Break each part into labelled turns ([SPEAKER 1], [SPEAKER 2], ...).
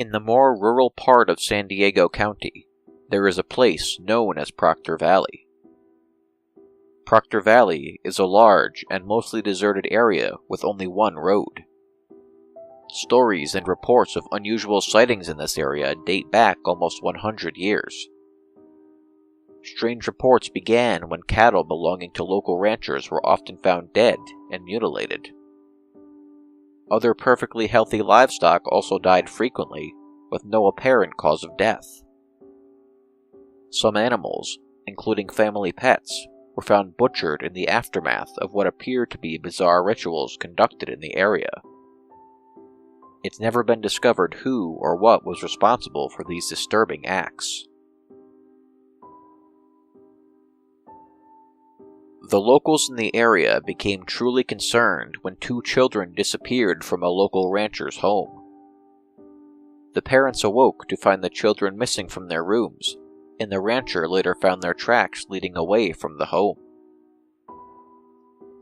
[SPEAKER 1] In the more rural part of San Diego County, there is a place known as Proctor Valley. Proctor Valley is a large and mostly deserted area with only one road. Stories and reports of unusual sightings in this area date back almost 100 years. Strange reports began when cattle belonging to local ranchers were often found dead and mutilated. Other perfectly healthy livestock also died frequently, with no apparent cause of death. Some animals, including family pets, were found butchered in the aftermath of what appeared to be bizarre rituals conducted in the area. It's never been discovered who or what was responsible for these disturbing acts. The locals in the area became truly concerned when 2 children disappeared from a local rancher's home. The parents awoke to find the children missing from their rooms, and the rancher later found their tracks leading away from the home.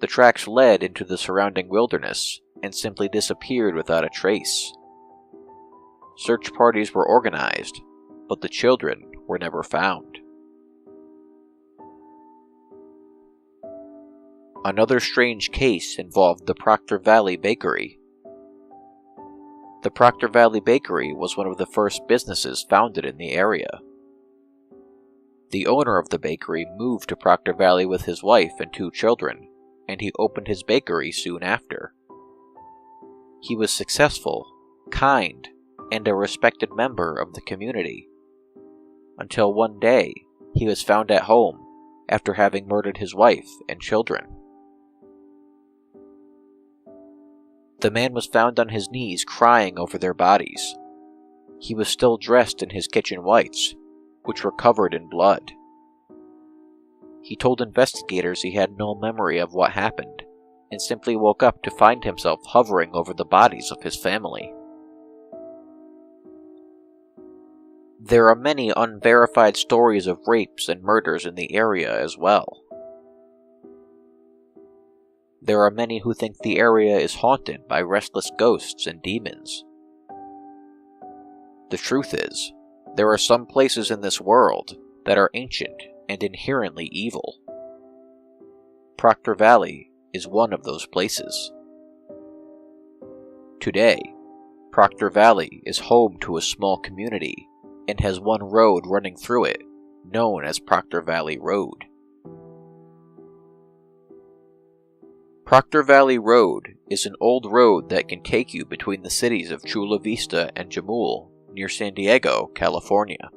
[SPEAKER 1] The tracks led into the surrounding wilderness and simply disappeared without a trace. Search parties were organized, but the children were never found. Another strange case involved the Proctor Valley Bakery. The Proctor Valley Bakery was one of the first businesses founded in the area. The owner of the bakery moved to Proctor Valley with his wife and 2 children, and he opened his bakery soon after. He was successful, kind, and a respected member of the community. Until one day, he was found at home after having murdered his wife and children. The man was found on his knees crying over their bodies. He was still dressed in his kitchen whites, which were covered in blood. He told investigators he had no memory of what happened, and simply woke up to find himself hovering over the bodies of his family. There are many unverified stories of rapes and murders in the area as well. There are many who think the area is haunted by restless ghosts and demons. The truth is, there are some places in this world that are ancient and inherently evil. Proctor Valley is one of those places. Today, Proctor Valley is home to a small community and has one road running through it, known as Proctor Valley Road. Proctor Valley Road is an old road that can take you between the cities of Chula Vista and Jamul near San Diego, California.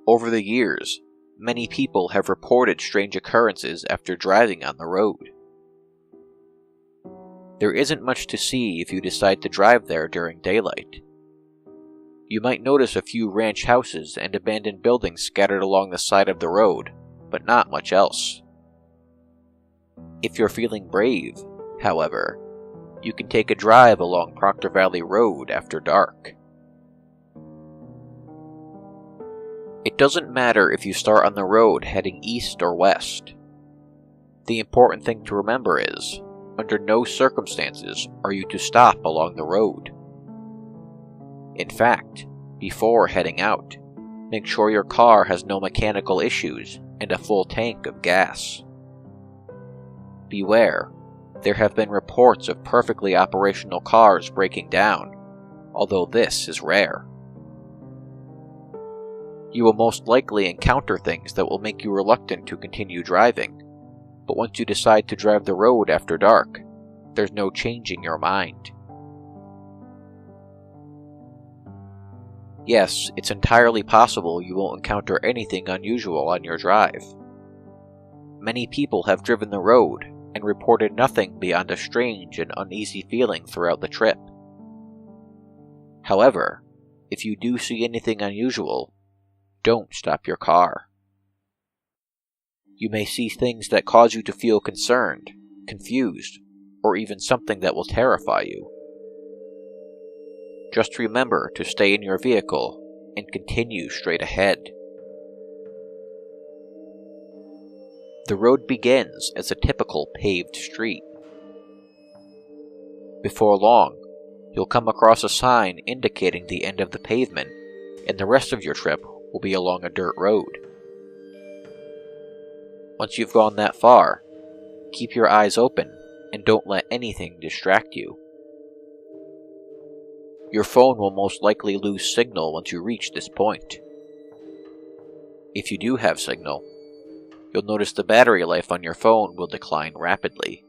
[SPEAKER 1] Over the years, many people have reported strange occurrences after driving on the road. There isn't much to see if you decide to drive there during daylight. You might notice a few ranch houses and abandoned buildings scattered along the side of the road, but not much else. If you're feeling brave, however, you can take a drive along Proctor Valley Road after dark. It doesn't matter if you start on the road heading east or west. The important thing to remember is, under no circumstances are you to stop along the road. In fact, before heading out, make sure your car has no mechanical issues and a full tank of gas. Beware, there have been reports of perfectly operational cars breaking down, although this is rare. You will most likely encounter things that will make you reluctant to continue driving, but once you decide to drive the road after dark, there's no changing your mind. Yes, it's entirely possible you won't encounter anything unusual on your drive. Many people have driven the road and reported nothing beyond a strange and uneasy feeling throughout the trip. However, if you do see anything unusual, don't stop your car. You may see things that cause you to feel concerned, confused, or even something that will terrify you. Just remember to stay in your vehicle and continue straight ahead. The road begins as a typical paved street. Before long, You'll come across a sign indicating the end of the pavement, and the rest of your trip will be along a dirt road. Once you've gone that far, keep your eyes open and don't let anything distract you. Your phone will most likely lose signal once you reach this point. If you do have signal, you'll notice the battery life on your phone will decline rapidly.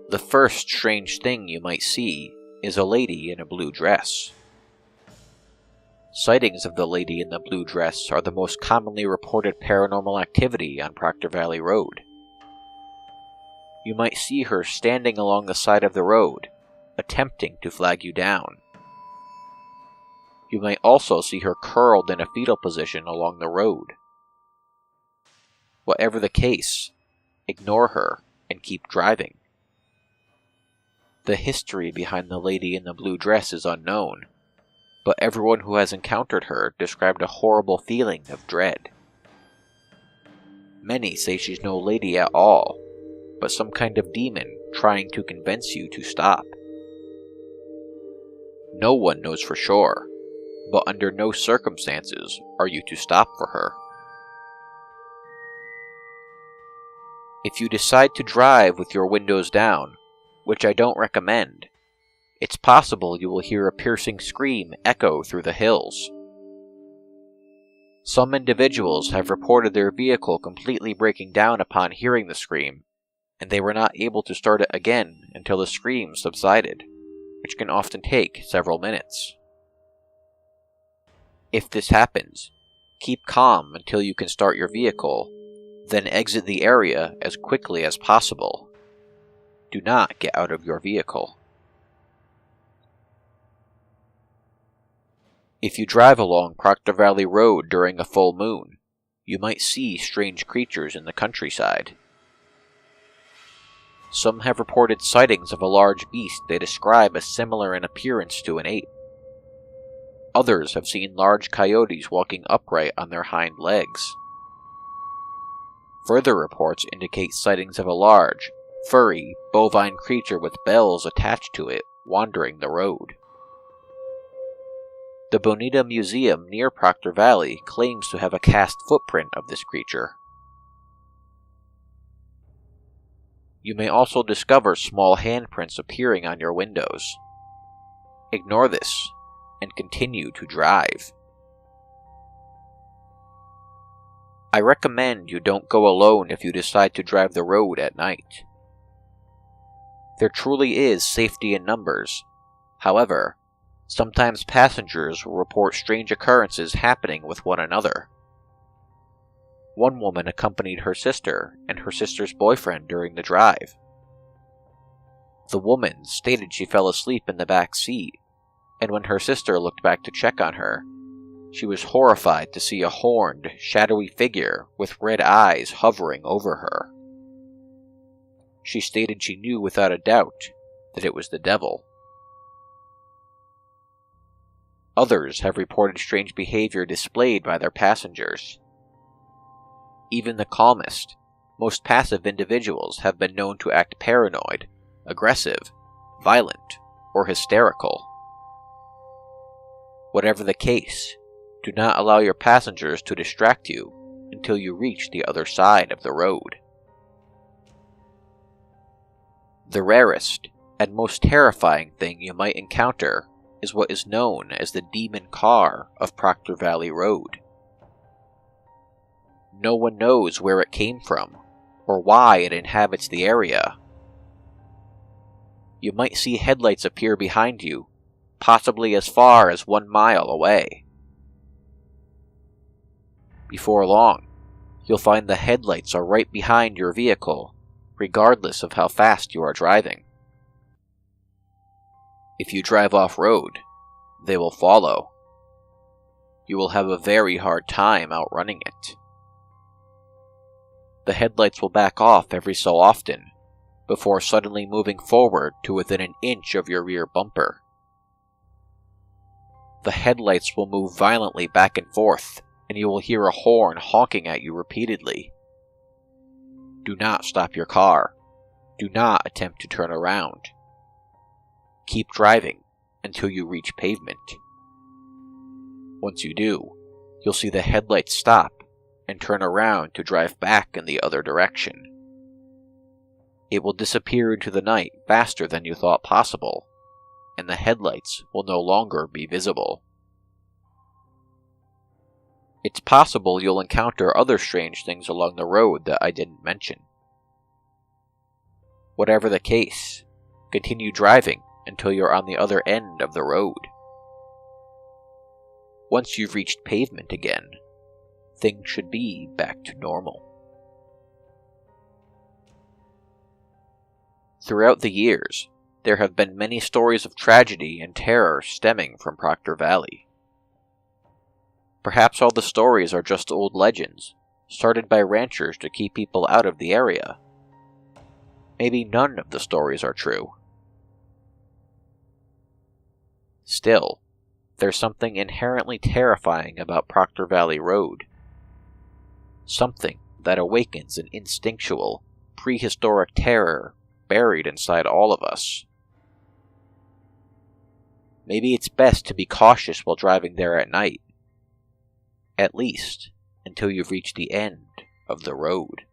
[SPEAKER 1] The first strange thing you might see is a lady in a blue dress. Sightings of the lady in the blue dress are the most commonly reported paranormal activity on Proctor Valley Road. You might see her standing along the side of the road, attempting to flag you down. You might also see her curled in a fetal position along the road. Whatever the case, ignore her and keep driving. The history behind the lady in the blue dress is unknown, but everyone who has encountered her described a horrible feeling of dread. Many say she's no lady at all, but some kind of demon trying to convince you to stop. No one knows for sure, but under no circumstances are you to stop for her. If you decide to drive with your windows down, which I don't recommend, it's possible you will hear a piercing scream echo through the hills. Some individuals have reported their vehicle completely breaking down upon hearing the scream, and they were not able to start it again until the scream subsided, which can often take several minutes. If this happens, keep calm until you can start your vehicle, then exit the area as quickly as possible. Do not get out of your vehicle. If you drive along Proctor Valley Road during a full moon, you might see strange creatures in the countryside. Some have reported sightings of a large beast they describe as similar in appearance to an ape. Others have seen large coyotes walking upright on their hind legs. Further reports indicate sightings of a large, furry, bovine creature with bells attached to it wandering the road. The Bonita Museum near Proctor Valley claims to have a cast footprint of this creature. You may also discover small handprints appearing on your windows. Ignore this and continue to drive. I recommend you don't go alone if you decide to drive the road at night. There truly is safety in numbers. However, sometimes passengers will report strange occurrences happening with one another. One woman accompanied her sister and her sister's boyfriend during the drive. The woman stated she fell asleep in the back seat, and when her sister looked back to check on her, she was horrified to see a horned, shadowy figure with red eyes hovering over her. She stated she knew without a doubt that it was the devil. Others have reported strange behavior displayed by their passengers. Even the calmest, most passive individuals have been known to act paranoid, aggressive, violent, or hysterical. Whatever the case, do not allow your passengers to distract you until you reach the other side of the road. The rarest and most terrifying thing you might encounter is what is known as the demon car of Proctor Valley Road. No one knows where it came from or why it inhabits the area. You might see headlights appear behind you, possibly as far as 1 mile away. Before long, you'll find the headlights are right behind your vehicle, regardless of how fast you are driving. If you drive off-road, they will follow. You will have a very hard time outrunning it. The headlights will back off every so often, before suddenly moving forward to within an inch of your rear bumper. The headlights will move violently back and forth, and you will hear a horn honking at you repeatedly. Do not stop your car. Do not attempt to turn around. Keep driving until you reach pavement. Once you do, you'll see the headlights stop and turn around to drive back in the other direction. It will disappear into the night faster than you thought possible, and the headlights will no longer be visible. It's possible you'll encounter other strange things along the road that I didn't mention. Whatever the case, continue driving until you're on the other end of the road. Once you've reached pavement again, things should be back to normal. Throughout the years, there have been many stories of tragedy and terror stemming from Proctor Valley. Perhaps all the stories are just old legends, started by ranchers to keep people out of the area. Maybe none of the stories are true. Still, there's something inherently terrifying about Proctor Valley Road. Something that awakens an instinctual, prehistoric terror buried inside all of us. Maybe it's best to be cautious while driving there at night. At least, until you've reached the end of the road.